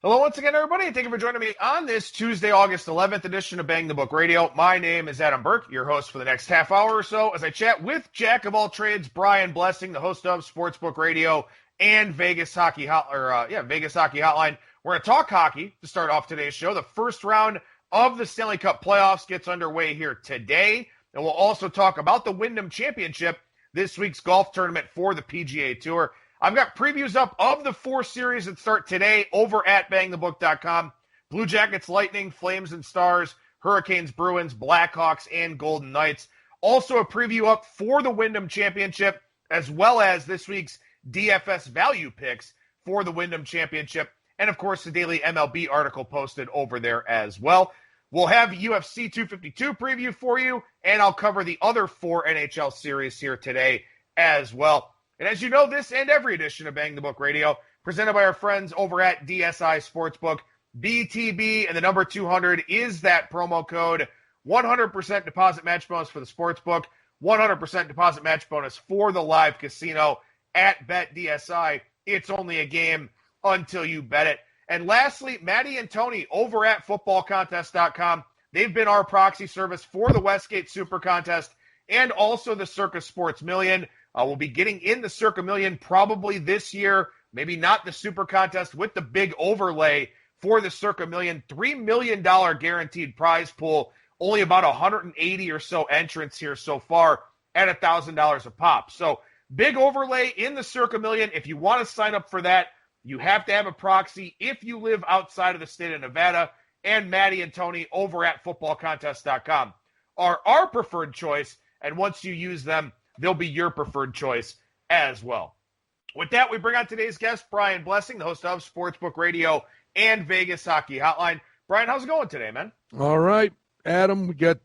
Hello once again, everybody, and thank you for joining me on this Tuesday, August 11th edition of Bang the Book Radio. My name is Adam Burke, your host for the next half hour or so, as I chat with Jack of all trades, Brian Blessing, the host of Sportsbook Radio and Vegas Hockey Vegas Hockey Hotline. We're going to talk hockey to start off today's show. The first round of the Stanley Cup Playoffs gets underway here today, and we'll also talk about the Wyndham Championship, this week's golf tournament for the PGA Tour. I've got previews up of the four series that start today over at bangthebook.com. Blue Jackets, Lightning, Flames and Stars, Hurricanes, Bruins, Blackhawks, and Golden Knights. Also a preview up for the Wyndham Championship, as well as this week's DFS value picks for the Wyndham Championship. And, of course, the daily MLB article posted over there as well. We'll have UFC 252 preview for you, and I'll cover the other four NHL series here today as well. And as you know, this and every edition of Bang the Book Radio, presented by our friends over at DSI Sportsbook, BTB, and the number 200 is that promo code. 100% deposit match bonus for the Sportsbook, 100% deposit match bonus for the live casino at BetDSI. It's only a game until you bet it. And lastly, Maddie and Tony over at footballcontest.com. They've been our proxy service for the Westgate Super Contest and also the Circus Sports Million. We'll be getting in the Circa Million probably this year, maybe not the Super Contest with the big overlay for the Circa Million. $3 million guaranteed prize pool, only about 180 or so entrants here so far at $1,000 a pop. So big overlay in the Circa Million. If you want to sign up for that, you have to have a proxy if you live outside of the state of Nevada. And Maddie and Tony over at footballcontest.com are our preferred choice. And once you use them, they'll be your preferred choice as well. With that, we bring on today's guest, Brian Blessing, the host of Sportsbook Radio and Vegas Hockey Hotline. Brian, how's it going today, man? All right, Adam, we got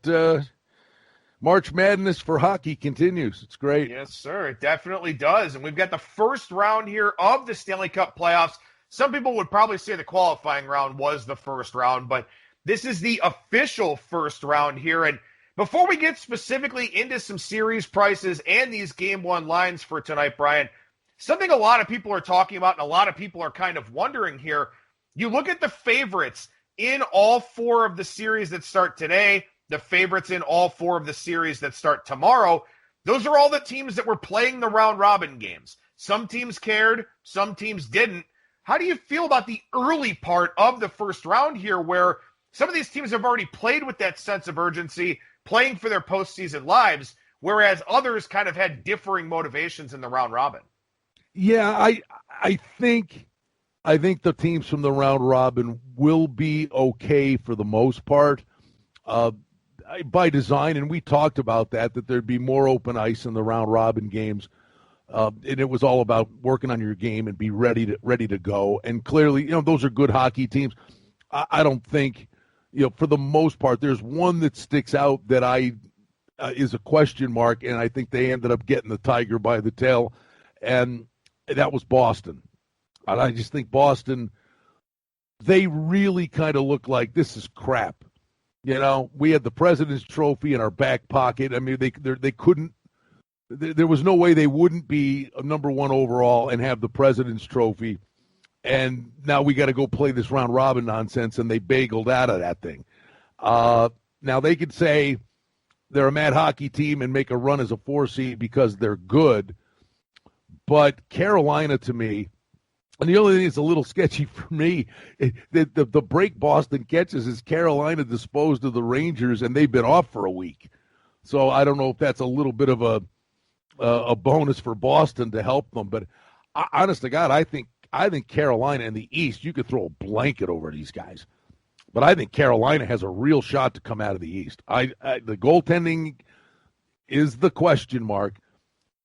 March Madness for hockey continues. It's great. Yes, sir. It definitely does. And we've got the first round here of the Stanley Cup Playoffs. Some people would probably say the qualifying round was the first round, but this is the official first round here. And before we get specifically into some series prices and these game one lines for tonight, Brian, something a lot of people are talking about and a lot of people are kind of wondering here. You look at the favorites in all four of the series that start today, the favorites in all four of the series that start tomorrow. Those are all the teams that were playing the round robin games. Some teams cared, some teams didn't. How do you feel about the early part of the first round here where some of these teams have already played with that sense of urgency, playing for their postseason lives, whereas others kind of had differing motivations in the round robin? Yeah, I think the teams from the round robin will be okay for the most part by design, and we talked about that there'd be more open ice in the round robin games, and it was all about working on your game and be ready to go. And clearly, those are good hockey teams. I don't think, for the most part, there's one that sticks out that is a question mark, and I think they ended up getting the tiger by the tail, and that was Boston. And I just think Boston, they really kind of look like this is crap. We had the President's Trophy in our back pocket. I mean, they couldn't. There was no way they wouldn't be a number one overall and have the President's Trophy. And now we got to go play this round robin nonsense, and they bageled out of that thing. Now they could say they're a mad hockey team and make a run as a 4 seed because they're good. But Carolina, to me, and the only thing that's a little sketchy for me, the break Boston catches is Carolina disposed of the Rangers, and they've been off for a week. So I don't know if that's a little bit of a bonus for Boston to help them. But honest to God, I think Carolina in the East, you could throw a blanket over these guys. But I think Carolina has a real shot to come out of the East. The goaltending is the question mark,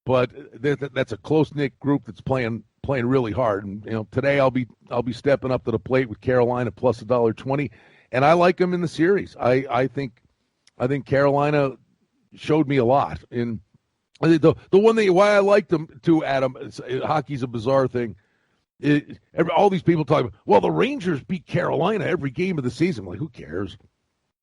but that's a close-knit group that's playing really hard. And today I'll be stepping up to the plate with Carolina plus $1.20, and I like them in the series. I think Carolina showed me a lot. And the one thing why I like them too, Adam, hockey's a bizarre thing. All these people talk about, well, the Rangers beat Carolina every game of the season. I'm like, who cares?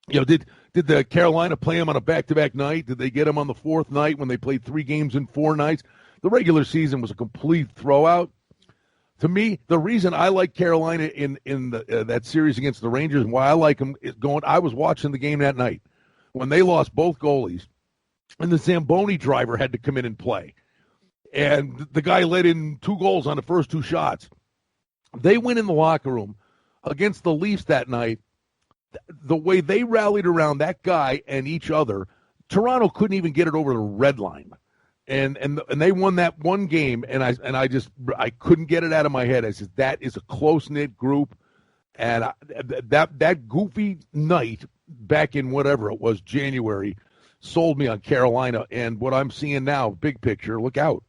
Did the Carolina play them on a back-to-back night? Did they get them on the fourth night when they played 3 games in 4 nights? The regular season was a complete throwout. To me, the reason I like Carolina in that series against the Rangers and why I like them is I was watching the game that night when they lost both goalies, and the Zamboni driver had to come in and play. And the guy let in 2 goals on the first 2 shots. They went in the locker room against the Leafs that night. The way they rallied around that guy and each other, Toronto couldn't even get it over the red line. And they won that one game, and I couldn't get it out of my head. I said, that is a close-knit group. And that goofy night back in whatever it was, January, sold me on Carolina. And what I'm seeing now, big picture, look out.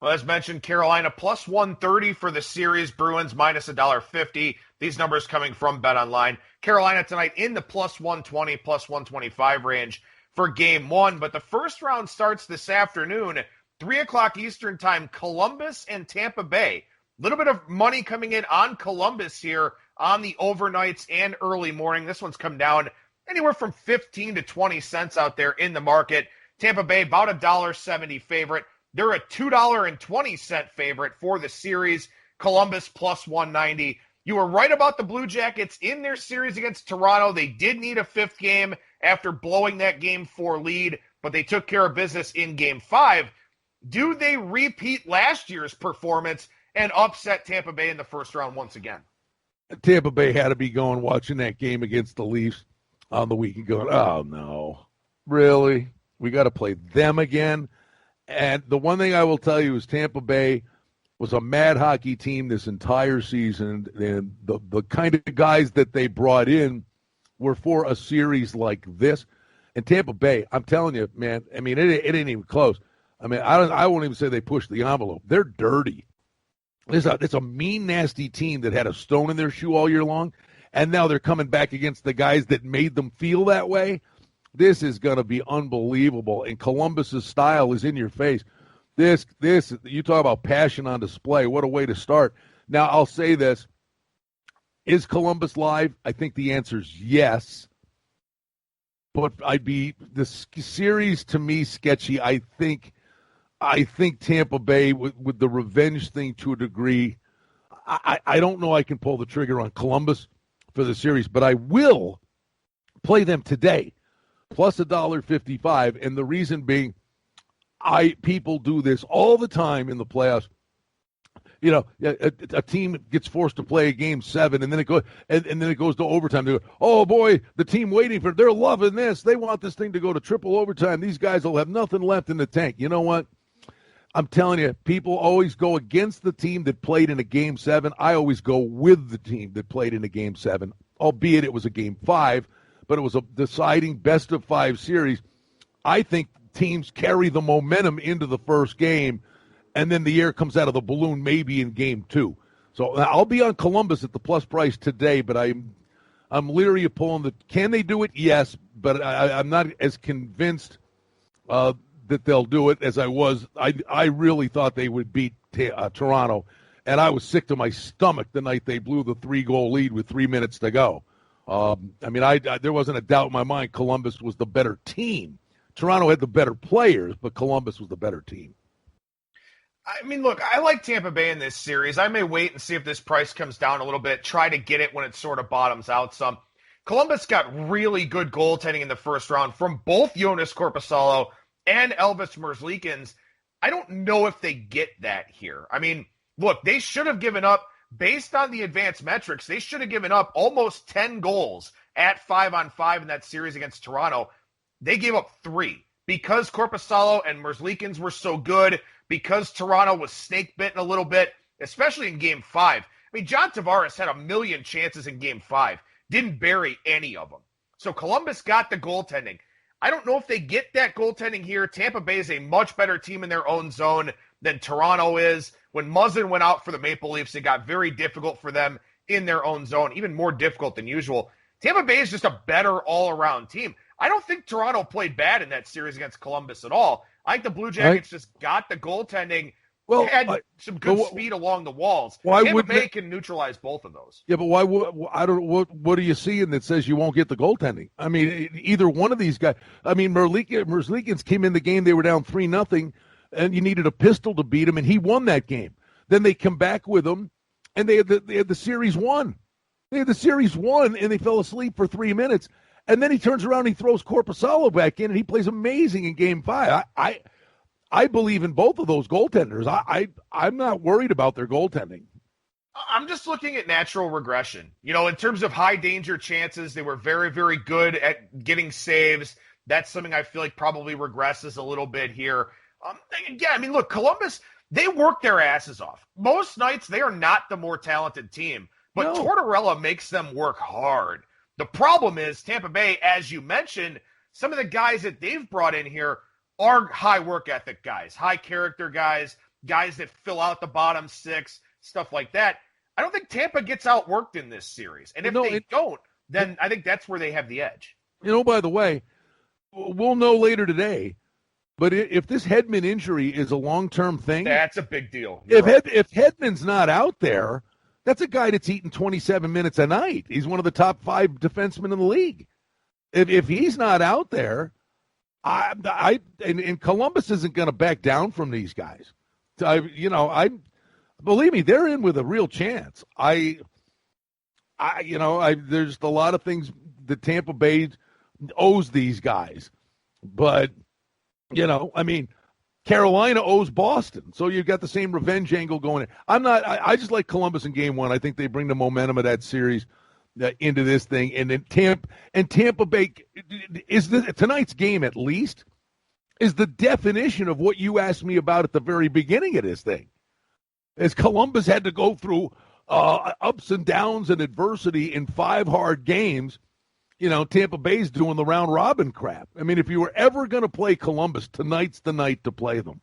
Well, as mentioned, Carolina plus 130 for the series, Bruins minus $1.50. These numbers coming from BetOnline. Carolina tonight in the plus 120, plus 125 range for game 1. But the first round starts this afternoon, 3 o'clock Eastern time, Columbus and Tampa Bay. A little bit of money coming in on Columbus here on the overnights and early morning. This one's come down anywhere from 15 to 20 cents out there in the market. Tampa Bay about $1.70 favorite. They're a $2.20 favorite for the series. Columbus plus 190. You were right about the Blue Jackets in their series against Toronto. They did need a 5th game after blowing that Game 4 lead, but they took care of business in Game 5. Do they repeat last year's performance and upset Tampa Bay in the first round once again? Tampa Bay had to be going watching that game against the Leafs on the weekend going, oh, no, really? We got to play them again? And the one thing I will tell you is Tampa Bay was a mad hockey team this entire season, and the kind of guys that they brought in were for a series like this. And Tampa Bay, I'm telling you, man, I mean, it ain't even close. I mean, I won't even say they pushed the envelope. They're dirty. It's a mean, nasty team that had a stone in their shoe all year long, and now they're coming back against the guys that made them feel that way. This is going to be unbelievable, and Columbus's style is in your face. This, you talk about passion on display. What a way to start. Now, I'll say this. Is Columbus live? I think the answer is yes. But the series to me sketchy. I think Tampa Bay with the revenge thing to a degree. I don't know I can pull the trigger on Columbus for the series, but I will play them today, plus $1.55. And the reason being, people do this all the time in the playoffs. You know, a team gets forced to play a game 7, and then it goes to overtime. They go, oh boy, the team waiting for it. They're loving this. They want this thing to go to triple overtime. These guys will have nothing left in the tank. You know what? I'm telling you, people always go against the team that played in a game 7. I always go with the team that played in a game 7, albeit it was a game 5, but it was a deciding best of 5 series. I think teams carry the momentum into the first game, and then the air comes out of the balloon maybe in game 2. So I'll be on Columbus at the plus price today, but I'm leery of pulling the. Can they do it? Yes, but I'm not as convinced that they'll do it as I was. I really thought they would beat Toronto, and I was sick to my stomach the night they blew the 3-goal lead with 3 minutes to go. I mean, there wasn't a doubt in my mind Columbus was the better team. Toronto had the better players, but Columbus was the better team. I mean, look, I like Tampa Bay in this series. I may wait and see if this price comes down a little bit, try to get it when it sort of bottoms out some. Columbus got really good goaltending in the first round from both Jonas Korpisalo and Elvis Merzlikins. I don't know if they get that here. I mean, look, they should have given up, based on the advanced metrics, they should have given up almost 10 goals at 5-on-5 in that series against Toronto. They gave up 3 because Korpisalo and Merzlikins were so good, because Toronto was snake-bitten a little bit, especially in Game 5. I mean, John Tavares had a million chances in Game 5, didn't bury any of them. So Columbus got the goaltending. I don't know if they get that goaltending here. Tampa Bay is a much better team in their own zone than Toronto is. When Muzzin went out for the Maple Leafs, it got very difficult for them in their own zone, even more difficult than usual. Tampa Bay is just a better all-around team. I don't think Toronto played bad in that series against Columbus at all. I think the Blue Jackets just got the goaltending. Well, had some good speed along the walls. Tampa Bay can neutralize both of those. Yeah, but why? What are you seeing that says you won't get the goaltending? I mean, either one of these guys. I mean, Merzlikins came in the game; they were down 3-0, and you needed a pistol to beat him, and he won that game. Then they come back with them, and they had the series won. They had the series won, and they fell asleep for 3 minutes. And then he turns around and he throws Korpisalo back in, and he plays amazing in Game 5. I believe in both of those goaltenders. I'm not worried about their goaltending. I'm just looking at natural regression. In terms of high danger chances, they were very, very good at getting saves. That's something I feel like probably regresses a little bit here. Again, I mean, look, Columbus, they work their asses off. Most nights, they are not the more talented team, but no. Tortorella makes them work hard. The problem is Tampa Bay, as you mentioned, some of the guys that they've brought in here are high work ethic guys, high character guys, guys that fill out the bottom six, stuff like that. I don't think Tampa gets outworked in this series. And if they don't, then I think that's where they have the edge. By the way, we'll know later today, but if this Hedman injury is a long-term thing, that's a big deal. If Hedman's not out there, that's a guy that's eating 27 minutes a night. He's one of the top 5 defensemen in the league. If he's not out there, and Columbus isn't going to back down from these guys. Believe me, they're in with a real chance. There's a lot of things that Tampa Bay owes these guys, but Carolina owes Boston, so you've got the same revenge angle going in. I just like Columbus in Game 1. I think they bring the momentum of that series into this thing, and then Tampa Bay is tonight's game at least is the definition of what you asked me about at the very beginning of this thing. As Columbus had to go through ups and downs and adversity in 5 hard games, Tampa Bay's doing the round robin crap. I mean, if you were ever going to play Columbus, tonight's the night to play them.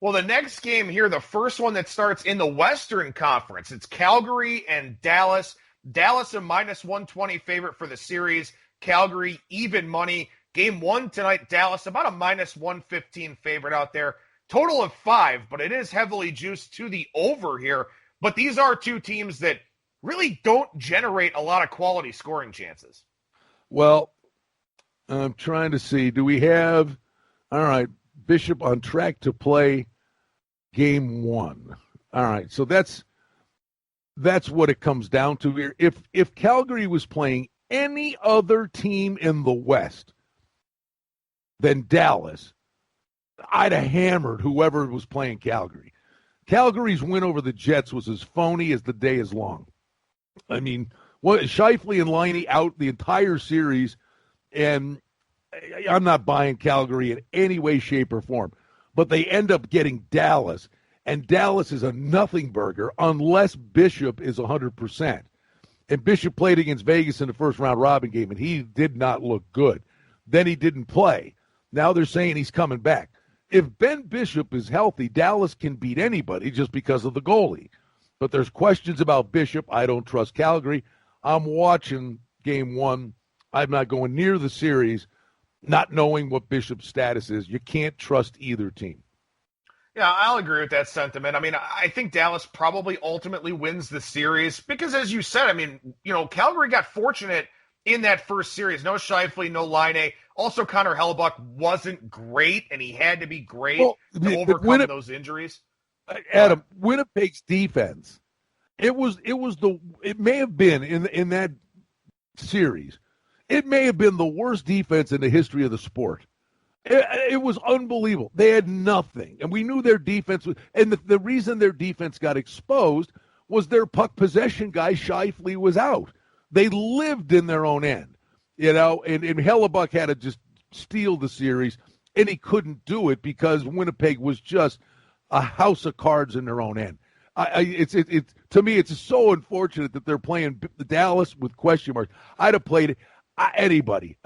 Well, the next game here, the first one that starts in the Western Conference, it's Calgary and Dallas. Dallas a -120 favorite for the series. Calgary even money. Game 1 tonight, Dallas about a -115 favorite out there. Total of 5, but it is heavily juiced to the over here. But these are two teams that really don't generate a lot of quality scoring chances. Well, I'm trying to see. Do we have, all right, Bishop on track to play Game 1. All right, so that's what it comes down to here. If Calgary was playing any other team in the West than Dallas, I'd have hammered whoever was playing Calgary. Calgary's win over the Jets was as phony as the day is long. I mean, Scheifele and Laine out the entire series, and I'm not buying Calgary in any way, shape, or form. But they end up getting Dallas, and Dallas is a nothing burger unless Bishop is 100%. And Bishop played against Vegas in the first round robin game, and he did not look good. Then he didn't play. Now they're saying he's coming back. If Ben Bishop is healthy, Dallas can beat anybody just because of the goalie. But there's questions about Bishop. I don't trust Calgary. I'm watching Game 1. I'm not going near the series, not knowing what Bishop's status is. You can't trust either team. Yeah, I'll agree with that sentiment. I mean, I think Dallas probably ultimately wins the series because, as you said, I mean, Calgary got fortunate in that first series. No Scheifele, no Laine. Also, Connor Hellebuyck wasn't great, and he had to be great to overcome those injuries. Adam, Winnipeg's defense, it may have been in that series, it may have been the worst defense in the history of the sport. It was unbelievable. They had nothing, and we knew their defense was, and the reason their defense got exposed was their puck possession guy, Scheifele, was out. They lived in their own end, and Hellebuyck had to just steal the series, and he couldn't do it because Winnipeg was just a house of cards in their own end. To me, it's so unfortunate that they're playing Dallas with question marks. I'd have played anybody,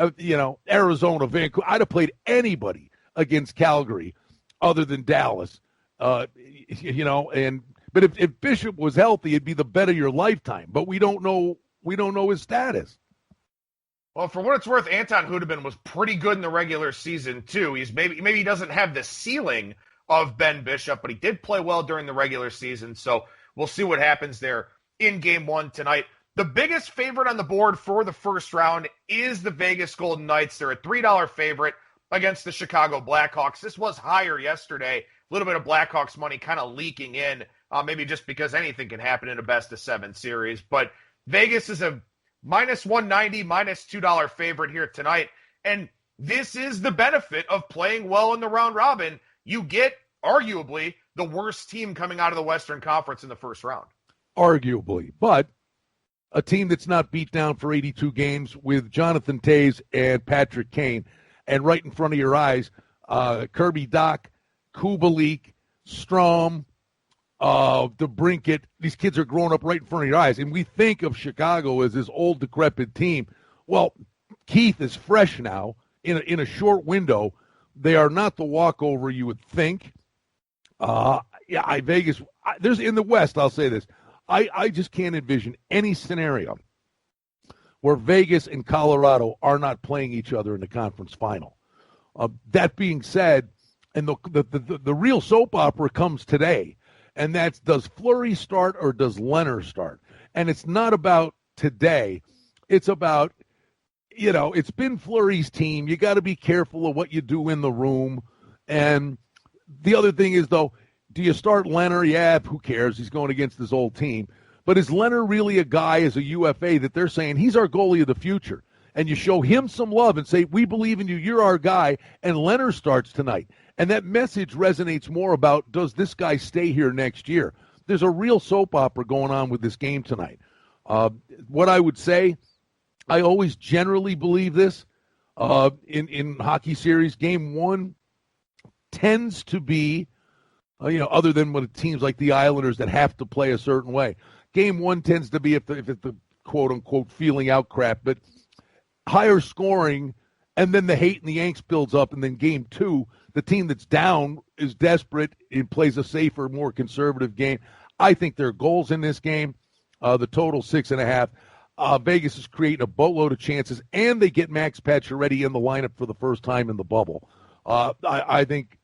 Arizona, Vancouver. I'd have played anybody against Calgary other than Dallas, but if Bishop was healthy, it'd be the bet of your lifetime. But we don't know his status. Well, for what it's worth, Anton Hudobin was pretty good in the regular season too. He's maybe he doesn't have the ceiling of Ben Bishop, but he did play well during the regular season. So we'll see what happens there in Game 1 tonight. The biggest favorite on the board for the first round is the Vegas Golden Knights. They're a $3 favorite against the Chicago Blackhawks. This was higher yesterday. little bit of Blackhawks money kind of leaking in, maybe just because anything can happen in a best-of-7 series. But Vegas is a minus 190, minus $2 favorite here tonight. And this is the benefit of playing well in the round robin. You get, arguably, the worst team coming out of the Western Conference in the first round. Arguably. But a team that's not beat down for 82 games with Jonathan Toews and Patrick Kane. And right in front of your eyes, Kirby Dach, Kubalik, Strom, DeBrincat. These kids are growing up right in front of your eyes. And we think of Chicago as this old, decrepit team. Well, Keith is fresh now in a short window. They are not the walkover you would think. Vegas, there's in the West, I'll say this. I just can't envision any scenario where Vegas and Colorado are not playing each other in the conference final. That being said, and the real soap opera comes today, and that's, does Fleury start or does Leonard start? And it's not about today. It's about, it's been Fleury's team. You got to be careful of what you do in the room. And the other thing is, though, do you start Leonard? Yeah, who cares? He's going against his old team. But is Leonard really a guy as a UFA that they're saying he's our goalie of the future? And you show him some love and say, we believe in you, you're our guy, and Leonard starts tonight. And that message resonates more about, does this guy stay here next year? There's a real soap opera going on with this game tonight. What I would say, I always generally believe this in hockey series. Game one tends to be, other than with teams like the Islanders that have to play a certain way. Game one tends to be, if it's the quote-unquote feeling out crap, but higher scoring, and then the hate and the angst builds up, and then game two, the team that's down is desperate. It plays a safer, more conservative game. I think there are goals in this game. The total 6.5. Vegas is creating a boatload of chances, and they get Max Pacioretty in the lineup for the first time in the bubble. I think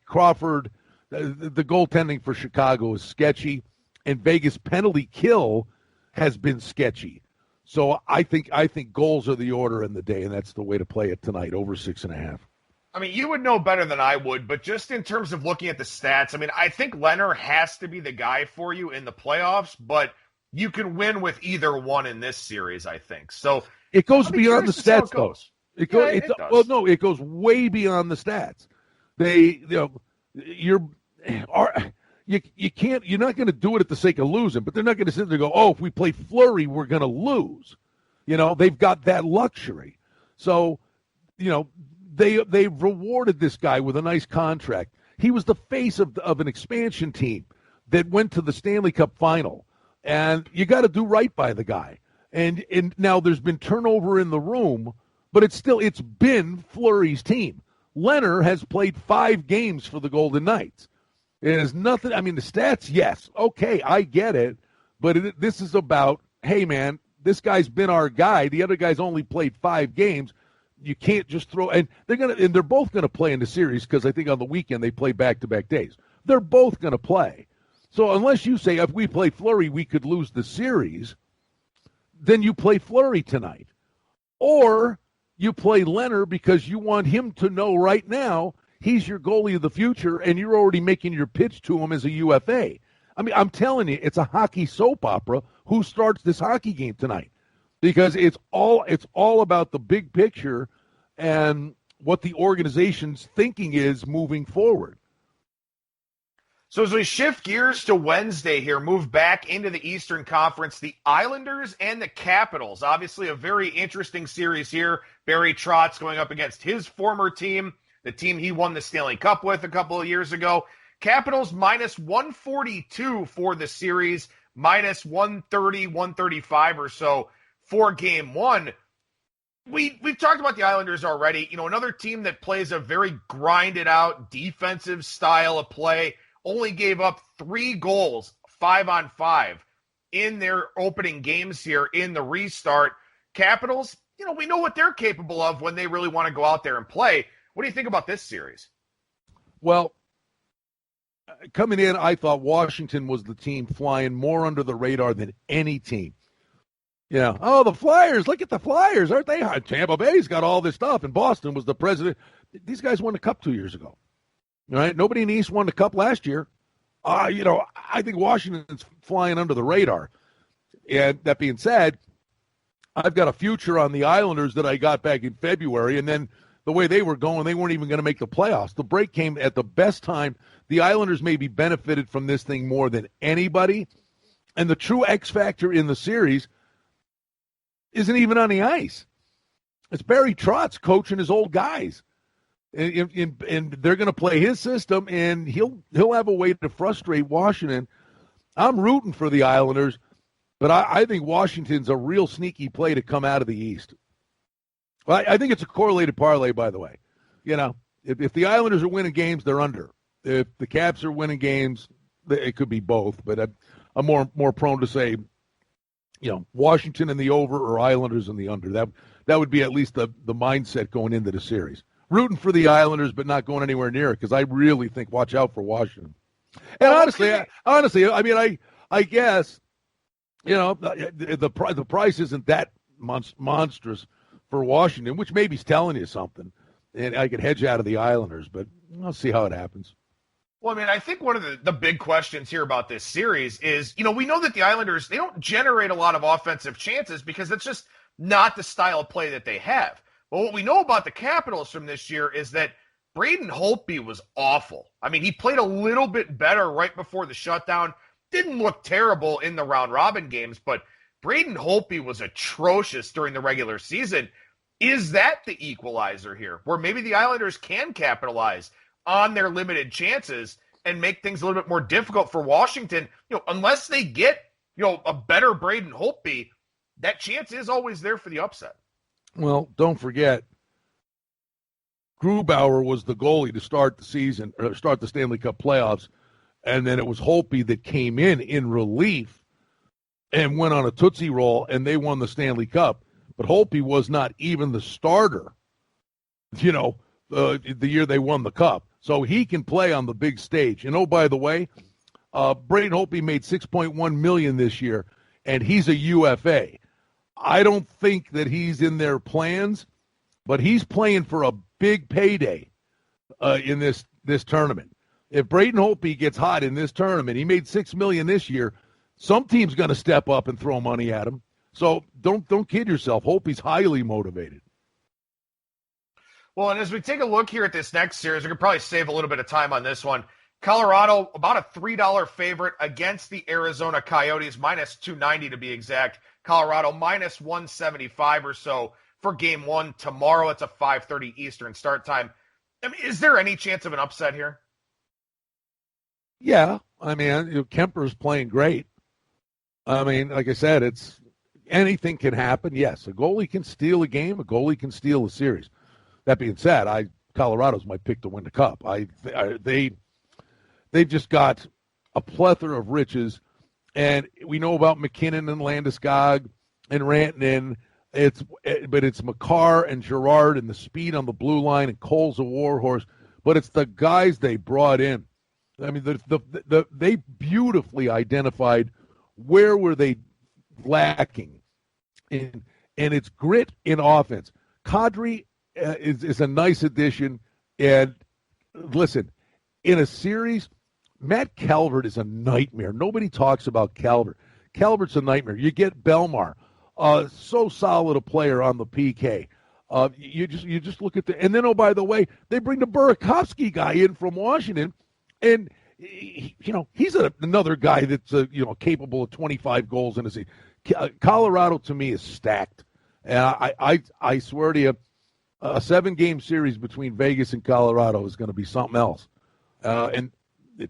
Crawford, the goaltending for Chicago is sketchy, and Vegas penalty kill has been sketchy. So I think goals are the order in the day, and that's the way to play it tonight, over 6.5. I mean, you would know better than I would, but just in terms of looking at the stats, I mean, I think Leonard has to be the guy for you in the playoffs, but you can win with either one in this series, I think. So it goes beyond the stats, though. It does. Well, no, it goes way beyond the stats. You're not going to do it at the sake of losing, but they're not going to sit there and go, oh, if we play Fleury, we're going to lose. They've got that luxury. So, they've rewarded this guy with a nice contract. He was the face of an expansion team that went to the Stanley Cup final. And you got to do right by the guy. And now there's been turnover in the room, but it's been Fleury's team. Leonard has played 5 games for the Golden Knights. It is nothing. I mean, the stats, yes. Okay, I get it. But this is about, hey, man, this guy's been our guy. The other guy's only played 5 games. You can't just throw, and they're both going to play in the series because I think on the weekend they play back-to-back days. They're both going to play. So unless you say if we play Fleury, we could lose the series, then you play Fleury tonight. Or you play Leonard because you want him to know right now he's your goalie of the future, and you're already making your pitch to him as a UFA. I mean, I'm telling you, it's a hockey soap opera. Who starts this hockey game tonight? Because it's all about the big picture and what the organization's thinking is moving forward. So as we shift gears to Wednesday here, move back into the Eastern Conference, the Islanders and the Capitals. Obviously a very interesting series here. Barry Trotz going up against his former team, the team he won the Stanley Cup with a couple of years ago. Capitals minus 142 for the series, minus 130, 135 or so for game one. We've talked about the Islanders already. Another team that plays a very grinded out defensive style of play, only gave up 3 goals, 5-on-5 in their opening games here in the restart. Capitals, we know what they're capable of when they really want to go out there and play. What do you think about this series? Well, coming in, I thought Washington was the team flying more under the radar than any team. Oh, the Flyers, look at the Flyers. Aren't they hot? Tampa Bay's got all this stuff, and Boston was the president. These guys won the Cup 2 years ago. right? Nobody in the East won the Cup last year. I think Washington's flying under the radar. And that being said, I've got a future on the Islanders that I got back in February, and then the way they were going, they weren't even going to make the playoffs. The break came at the best time. The Islanders maybe benefited from this thing more than anybody, and the true X factor in the series isn't even on the ice. It's Barry Trotz coaching his old guys, and they're going to play his system, and he'll have a way to frustrate Washington. I'm rooting for the Islanders, but I think Washington's a real sneaky play to come out of the East. Well, I think it's a correlated parlay, by the way. If the Islanders are winning games, they're under. If the Caps are winning games, it could be both. But I'm more prone to say, Washington in the over or Islanders in the under. That would be at least the mindset going into the series. Rooting for the Islanders, but not going anywhere near it because I really think watch out for Washington. And honestly, I mean, I guess, the price isn't that monstrous for Washington, which maybe is telling you something. And I could hedge out of the Islanders, but I'll see how it happens. Well, I mean, I think one of the big questions here about this series is, we know that the Islanders, they don't generate a lot of offensive chances because it's just not the style of play that they have. But what we know about the Capitals from this year is that Braden Holtby was awful. I mean, he played a little bit better right before the shutdown. Didn't look terrible in the round-robin games, but Braden Holtby was atrocious during the regular season. Is that the equalizer here, where maybe the Islanders can capitalize on their limited chances and make things a little bit more difficult for Washington? Unless they get, a better Braden Holtby, that chance is always there for the upset. Well, don't forget, Grubauer was the goalie to start the season, or start the Stanley Cup playoffs, and then it was Holtby that came in relief and went on a Tootsie Roll, and they won the Stanley Cup. But Holtby was not even the starter, the year they won the Cup. So he can play on the big stage. And, oh, by the way, Braden Holtby made $6.1 million this year, and he's a UFA. I don't think that he's in their plans, but he's playing for a big payday in this tournament. If Braden Holtby gets hot in this tournament, he made $6 million this year, some team's going to step up and throw money at him. So don't kid yourself. Holtby's highly motivated. Well, and as we take a look here at this next series, we could probably save a little bit of time on this one. Colorado, about a $3 favorite against the Arizona Coyotes, minus 290 to be exact. Colorado, minus 175 or so for game one tomorrow. It's a 5:30 Eastern start time. I mean, is there any chance of an upset here? Yeah. I mean, Kemper's playing great. I mean, like I said, anything can happen. Yes, a goalie can steal a game. A goalie can steal a series. That being said, Colorado's my pick to win the Cup. They've just got a plethora of riches, and we know about McKinnon and Landeskog and Rantanen. But it's Makar and Girard and the speed on the blue line, and Cole's a warhorse. But it's the guys they brought in. I mean, they beautifully identified where were they lacking, and it's grit in offense. Kadri is a nice addition, and listen, in a series, Matt Calvert is a nightmare. Nobody talks about Calvert. Calvert's a nightmare. You get Belmar, so solid a player on the PK. You just look at and then, oh, by the way, they bring the Burakovsky guy in from Washington, and he's another guy that's capable of 25 goals in a season. Colorado to me is stacked, and I swear to you, a 7-game series between Vegas and Colorado is going to be something else. And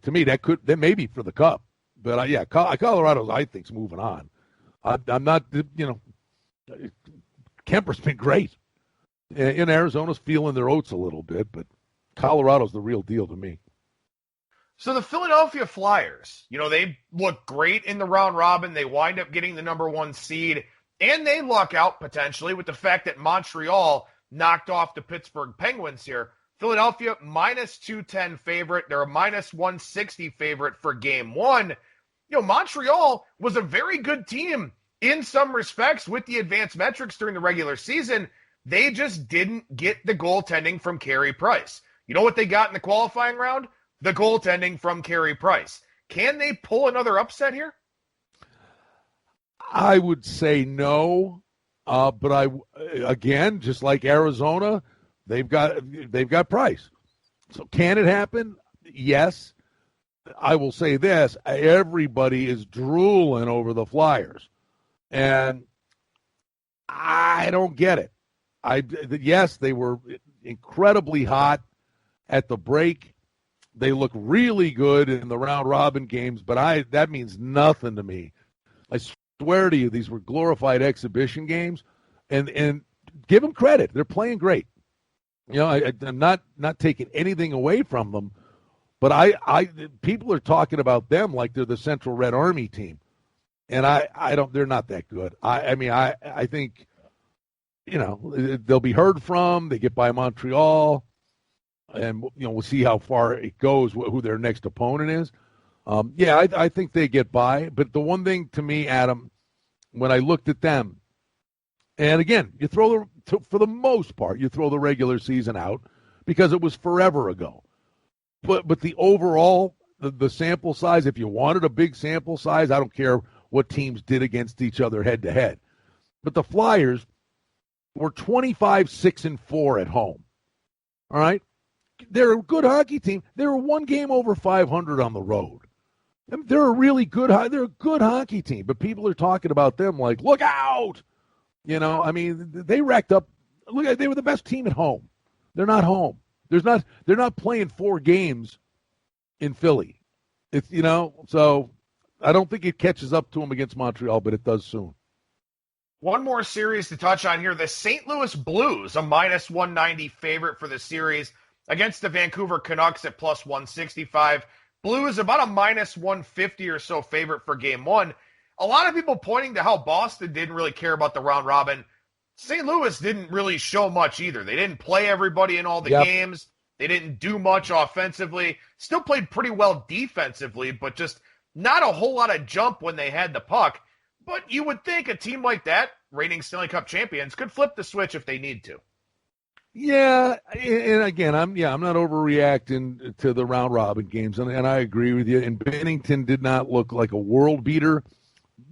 to me, that may be for the Cup, but Colorado I think is moving on. I'm not, Kemper's been great. In Arizona's feeling their oats a little bit, but Colorado's the real deal to me. So the Philadelphia Flyers, they look great in the round robin. They wind up getting the number 1 seed, and they luck out potentially with the fact that Montreal knocked off the Pittsburgh Penguins here. Philadelphia, minus 210 favorite. They're a minus 160 favorite for game one. Montreal was a very good team in some respects with the advanced metrics during the regular season. They just didn't get the goaltending from Carey Price. You know what they got in the qualifying round? The goaltending from Carey Price. Can they pull another upset here? I would say no, but again, just like Arizona, they've got Price. So can it happen? Yes. I will say this: everybody is drooling over the Flyers, and I don't get it. Yes, they were incredibly hot at the break. They look really good in the round robin games, but that means nothing to me. I swear to you, these were glorified exhibition games, and give them credit. They're playing great. You know, I'm not taking anything away from them, but people are talking about them like they're the Central Red Army team, and I don't. They're not that good. I think, you know, they'll be heard from. They get by Montreal, and you know, we'll see how far it goes, who their next opponent is. I think they get by. But the one thing to me, Adam, when I looked at them, and again, for the most part, you throw the regular season out because it was forever ago. But the overall, the sample size, if you wanted a big sample size, I don't care what teams did against each other head to head. But the Flyers were 25-6-4 at home. All right? They're a good hockey team. They were one game over 500 on the road. They're a really good hockey team, but people are talking about them like, look out! You know, I mean, they racked up. Look, they were the best team at home. They're not home. They're not playing 4 games in Philly. It's, you know, so I don't think it catches up to them against Montreal, but it does soon. One more series to touch on here. The St. Louis Blues, a minus 190 favorite for the series against the Vancouver Canucks at plus 165. Blues about a minus 150 or so favorite for game one. A lot of people pointing to how Boston didn't really care about the round robin. St. Louis didn't really show much either. They didn't play everybody in all the games. They didn't do much offensively. Still played pretty well defensively, but just not a whole lot of jump when they had the puck. But you would think a team like that, reigning Stanley Cup champions, could flip the switch if they need to. Yeah, and again, I'm not overreacting to the round robin games, and I agree with you. And Bennington did not look like a world beater,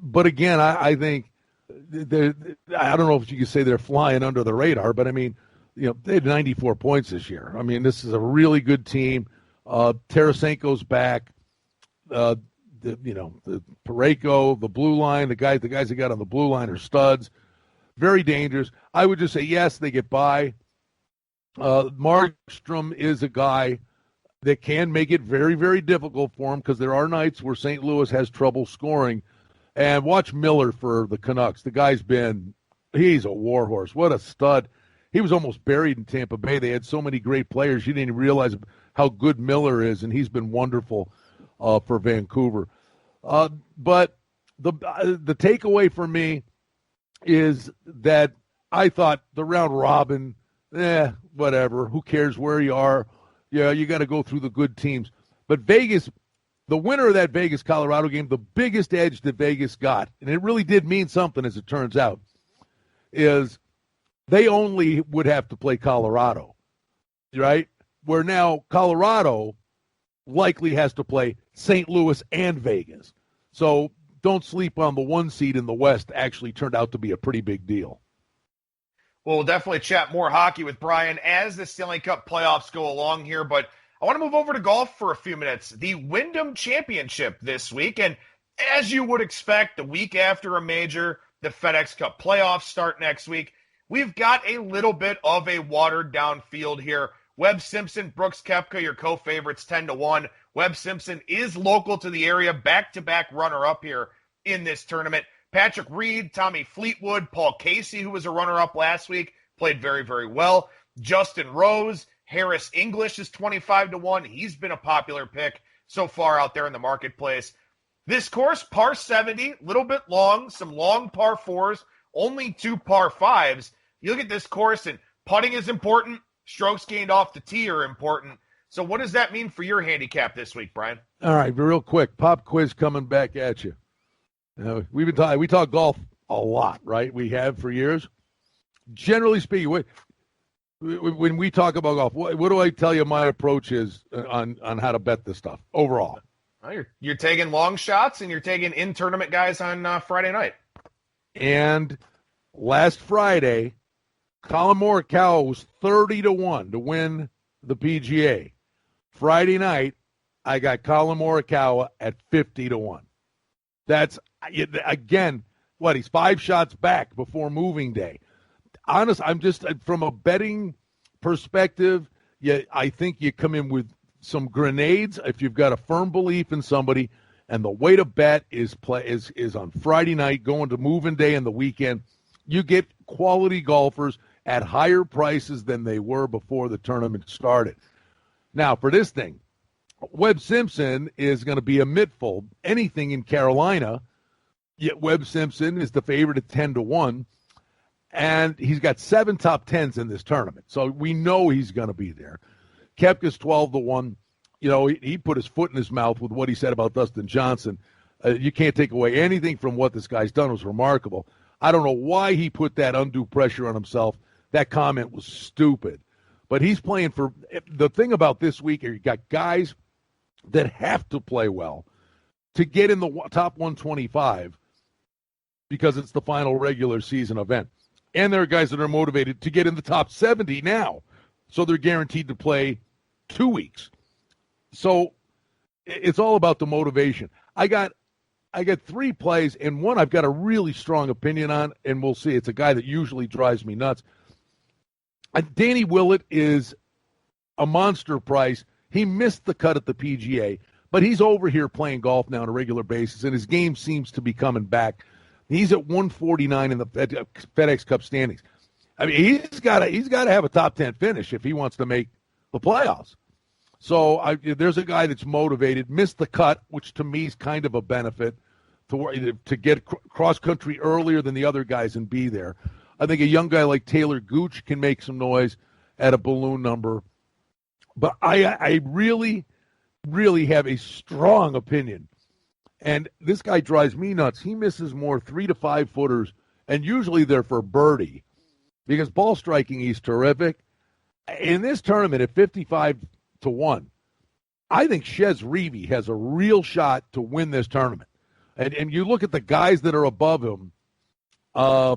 but again, I think I don't know if you could say they're flying under the radar, but I mean, you know, they had 94 points this year. I mean, this is a really good team. Tarasenko's back. The Parayko, the blue line, the guys that got on the blue line are studs. Very dangerous. I would just say yes, they get by. Markstrom is a guy that can make it very, very difficult for him because there are nights where St. Louis has trouble scoring. And watch Miller for the Canucks. The guy's he's a warhorse. What a stud. He was almost buried in Tampa Bay. They had so many great players. You didn't even realize how good Miller is, and he's been wonderful for Vancouver. But the takeaway for me is that I thought the round robin, whatever. Who cares where you are? Yeah, you got to go through the good teams. But Vegas, the winner of that Vegas-Colorado game, the biggest edge that Vegas got, and it really did mean something as it turns out, is they only would have to play Colorado, right? Where now Colorado likely has to play St. Louis and Vegas. So don't sleep on the one seed in the West actually turned out to be a pretty big deal. Well, we'll definitely chat more hockey with Brian as the Stanley Cup playoffs go along here, but I want to move over to golf for a few minutes. The Wyndham Championship this week, and as you would expect, the week after a major, the FedEx Cup Playoffs start next week. We've got a little bit of a watered-down field here. Webb Simpson, Brooks Koepka, your co-favorites 10-1. Webb Simpson is local to the area, back-to-back runner-up here in this tournament. Patrick Reed, Tommy Fleetwood, Paul Casey, who was a runner-up last week, played very, very well. Justin Rose, Harris English is 25-1. He's been a popular pick so far out there in the marketplace. This course, par 70, a little bit long, some long par 4s, only 2 par 5s. You look at this course, and putting is important. Strokes gained off the tee are important. So what does that mean for your handicap this week, Brian? All right, real quick, pop quiz coming back at you. We talk golf a lot, right? We have for years. Generally speaking, when we talk about golf, what do I tell you my approach is on how to bet this stuff overall? Well, you're taking long shots and you're taking in-tournament guys on Friday night. And last Friday, Colin Morikawa was 30-1 to win the PGA. Friday night, I got Colin Morikawa at 50-1. That's, again, he's 5 shots back before moving day. Honest, I'm just, from a betting perspective, I think you come in with some grenades if you've got a firm belief in somebody, and the way to bet is on Friday night, going to moving day and the weekend. You get quality golfers at higher prices than they were before the tournament started. Now, for this thing, Webb Simpson is going to be a midfold. Anything in Carolina, yet Webb Simpson is the favorite at 10-1, and he's got 7 top 10s in this tournament. So we know he's going to be there. Koepka's 12-1. You know, he put his foot in his mouth with what he said about Dustin Johnson. You can't take away anything from what this guy's done. It was remarkable. I don't know why he put that undue pressure on himself. That comment was stupid. But he's playing for – the thing about this week, you got guys that have to play well to get in the top 125 because it's the final regular season event. And there are guys that are motivated to get in the top 70 now. So they're guaranteed to play 2 weeks. So it's all about the motivation. I got 3 plays, and one I've got a really strong opinion on, and we'll see. It's a guy that usually drives me nuts. Danny Willett is a monster price. He missed the cut at the PGA, but he's over here playing golf now on a regular basis, and his game seems to be coming back. He's at 149 in the FedEx Cup standings. I mean, he's got to have a top 10 finish if he wants to make the playoffs. So there's a guy that's motivated, missed the cut, which to me is kind of a benefit to get cross country earlier than the other guys and be there. I think a young guy like Taylor Gooch can make some noise at a balloon number. But I really, really have a strong opinion. And this guy drives me nuts. He misses more 3 to 5 footers, and usually they're for birdie because ball striking, he's terrific. In this tournament at 55-1, I think Chez Reavie has a real shot to win this tournament. And you look at the guys that are above him, I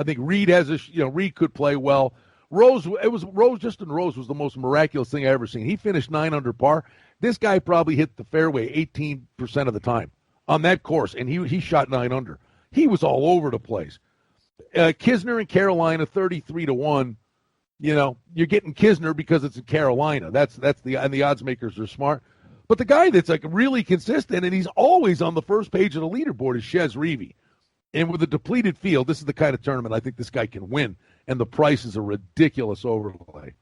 think Reed Reed could play well. Justin Rose was the most miraculous thing I ever seen. He finished 9 under par. This guy probably hit the fairway 18% of the time on that course, and he shot 9 under. He was all over the place. Kisner in Carolina, 33-1. You know, you're getting Kisner because it's in Carolina. That's the odds makers are smart. But the guy that's like really consistent and he's always on the first page of the leaderboard is Chez Reavie. And with a depleted field, this is the kind of tournament I think this guy can win. And the price is a ridiculous overlay.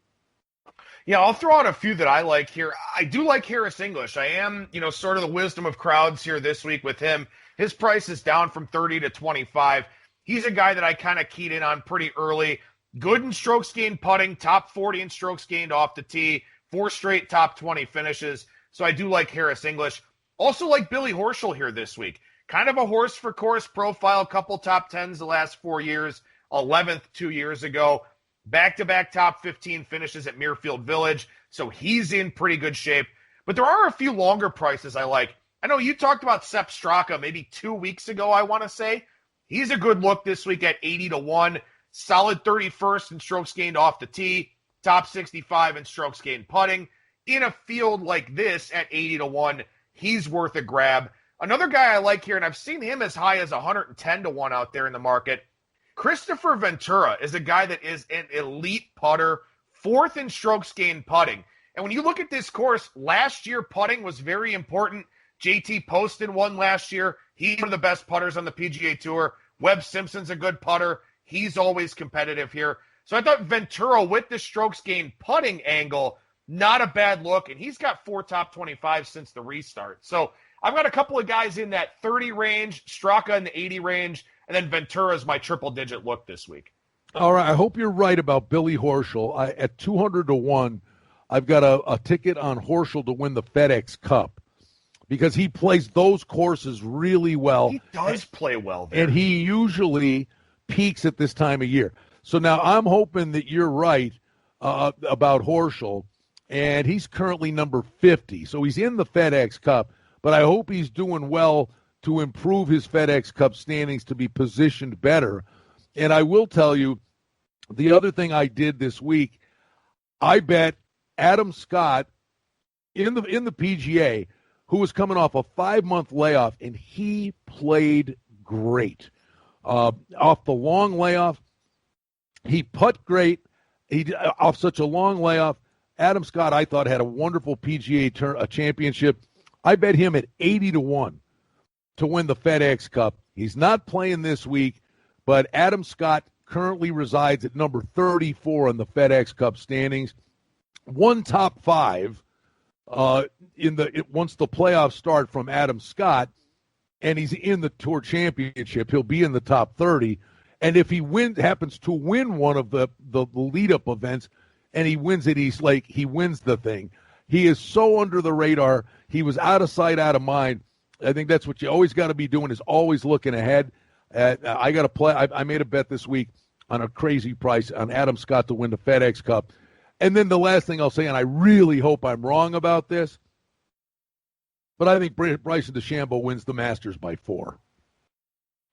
Yeah, I'll throw out a few that I like here. I do like Harris English. I am, sort of the wisdom of crowds here this week with him. His price is down from 30 to 25. He's a guy that I kind of keyed in on pretty early. Good in strokes gained putting, top 40 in strokes gained off the tee, 4 straight top 20 finishes. So I do like Harris English. Also like Billy Horschel here this week. Kind of a horse for course profile, couple top 10s the last 4 years, 11th 2 years ago. Back-to-back top 15 finishes at Muirfield Village, so he's in pretty good shape. But there are a few longer prices I like. I know you talked about Sepp Straka maybe 2 weeks ago, I want to say. He's a good look this week at 80-1. Solid 31st in strokes gained off the tee. Top 65 in strokes gained putting. In a field like this at 80-1, he's worth a grab. Another guy I like here, and I've seen him as high as 110-1 out there in the market, Christopher Ventura is a guy that is an elite putter, 4th in strokes gained putting. And when you look at this course, last year putting was very important. JT Poston won last year. He's one of the best putters on the PGA Tour. Webb Simpson's a good putter. He's always competitive here. So I thought Ventura with the strokes gained putting angle, not a bad look. And he's got 4 top 25 since the restart. So I've got a couple of guys in that 30 range, Straka in the 80 range, and then Ventura's my triple-digit look this week. All right, I hope you're right about Billy Horschel. At 200-1, I've got a ticket on Horschel to win the FedEx Cup because he plays those courses really well. He does play well there. And he usually peaks at this time of year. So now I'm hoping that you're right about Horschel, and he's currently number 50. So he's in the FedEx Cup, but I hope he's doing well to improve his FedEx Cup standings to be positioned better. And I will tell you, the other thing I did this week, I bet Adam Scott in the PGA, who was coming off a 5-month layoff, and he played great. Off the long layoff, he putt great. Off such a long layoff, Adam Scott, I thought, had a wonderful PGA championship. I bet him at 80-1 to win the FedEx Cup. He's not playing this week, but Adam Scott currently resides at number 34 in the FedEx Cup standings. One top 5 once the playoffs start from Adam Scott, and he's in the Tour Championship. He'll be in the top 30. And if he happens to win one of the lead-up events, and he wins it, he wins the thing. He is so under the radar. He was out of sight, out of mind. I think that's what you always got to be doing, is always looking ahead. I got to play. I made a bet this week on a crazy price on Adam Scott to win the FedEx Cup. And then the last thing I'll say, and I really hope I'm wrong about this, but I think Bryson DeChambeau wins the Masters by 4.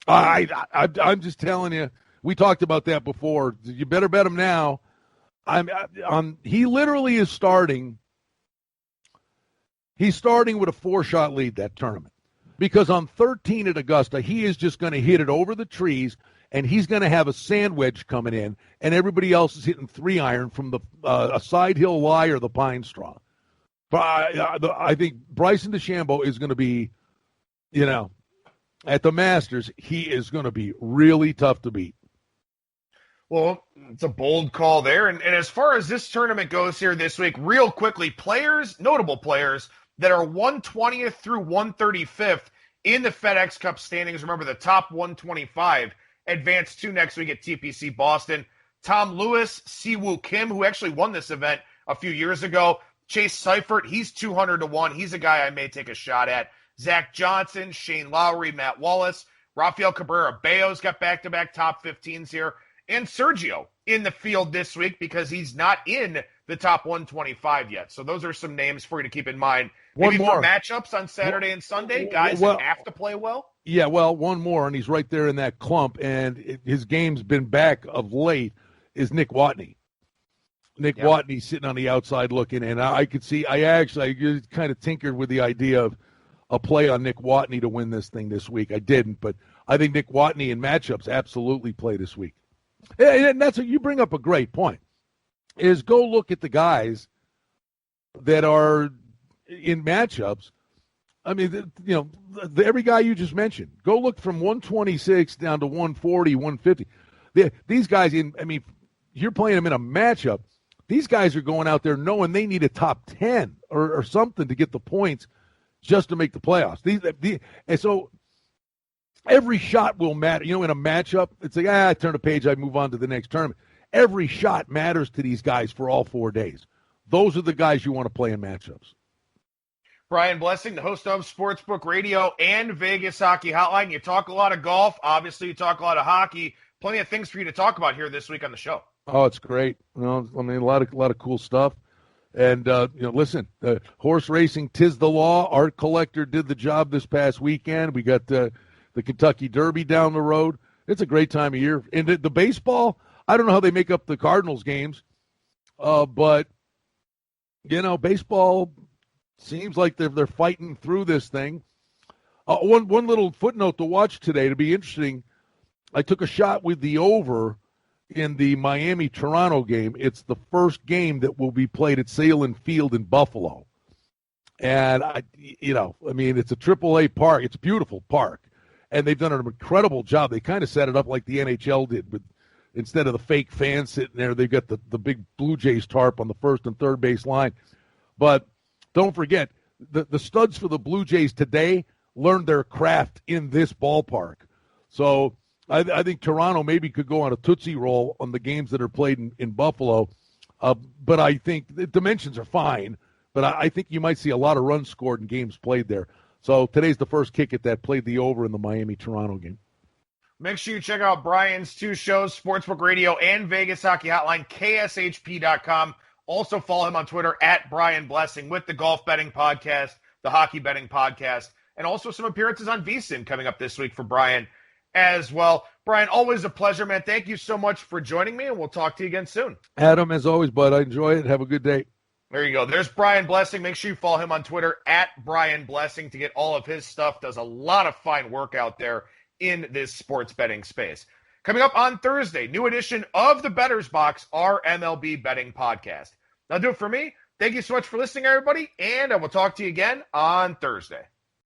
I'm just telling you. We talked about that before. You better bet him now. He literally is starting. He's starting with a 4-shot lead that tournament, because on 13 at Augusta, he is just going to hit it over the trees, and he's going to have a sand wedge coming in, and everybody else is hitting 3-iron from a side hill lie or the pine straw. But I think Bryson DeChambeau is going to be, at the Masters, he is going to be really tough to beat. Well, it's a bold call there. And as far as this tournament goes here this week, real quickly, notable players that are 120th through 135th in the FedEx Cup standings. Remember, the top 125 advance to next week at TPC Boston. Tom Lewis, Siwoo Kim, who actually won this event a few years ago. Chase Seifert, he's 200-1. He's a guy I may take a shot at. Zach Johnson, Shane Lowry, Matt Wallace, Rafael Cabrera-Bello's got back-to-back top 15s here. And Sergio in the field this week because he's not in the top 125 yet. So those are some names for you to keep in mind. Maybe more matchups on Saturday and Sunday, guys that have to play well. Yeah, well, one more, and he's right there in that clump, and his game's been back of late, is Nick Watney. Watney sitting on the outside looking, and I could see, I kind of tinkered with the idea of a play on Nick Watney to win this thing this week. I didn't, but I think Nick Watney in matchups absolutely play this week. And that's what you bring up a great point, is go look at the guys that are in matchups. I mean, every guy you just mentioned, go look from 126 down to 140, 150. These guys, you're playing them in a matchup. These guys are going out there knowing they need a top 10 or something to get the points just to make the playoffs. And so every shot will matter. In a matchup, it's like, I turn a page, I move on to the next tournament. Every shot matters to these guys for all 4 days. Those are the guys you want to play in matchups. Brian Blessing, the host of Sportsbook Radio and Vegas Hockey Hotline. You talk a lot of golf. Obviously, you talk a lot of hockey. Plenty of things for you to talk about here this week on the show. Oh, it's great. A lot of cool stuff. And, listen, horse racing, 'tis the law. Art Collector did the job this past weekend. We got the Kentucky Derby down the road. It's a great time of year. And the baseball, I don't know how they make up the Cardinals games, but, baseball seems like they're fighting through this thing. One little footnote to watch today to be interesting. I took a shot with the over in the Miami-Toronto game. It's the first game that will be played at Salem Field in Buffalo. And, it's a AAA park. It's a beautiful park. And they've done an incredible job. They kind of set it up like the NHL did. But instead of the fake fans sitting there, they've got the big Blue Jays tarp on the first and third base line. But don't forget, the studs for the Blue Jays today learned their craft in this ballpark. So I think Toronto maybe could go on a Tootsie Roll on the games that are played in Buffalo. But I think the dimensions are fine. But I think you might see a lot of runs scored in games played there. So today's the first kick at that, played the over in the Miami-Toronto game. Make sure you check out Brian's two shows, Sportsbook Radio and Vegas Hockey Hotline, KSHP.com. Also follow him on Twitter at Brian Blessing with the Golf Betting Podcast, the Hockey Betting Podcast, and also some appearances on VSiN coming up this week for Brian as well. Brian, always a pleasure, man. Thank you so much for joining me, and we'll talk to you again soon. Adam, as always, bud, I enjoy it. Have a good day. There you go. There's Brian Blessing. Make sure you follow him on Twitter at Brian Blessing to get all of his stuff. Does a lot of fine work out there in this sports betting space. Coming up on Thursday, new edition of the Bettor's Box, our MLB betting podcast. That'll do it for me. Thank you so much for listening, everybody, and I will talk to you again on Thursday.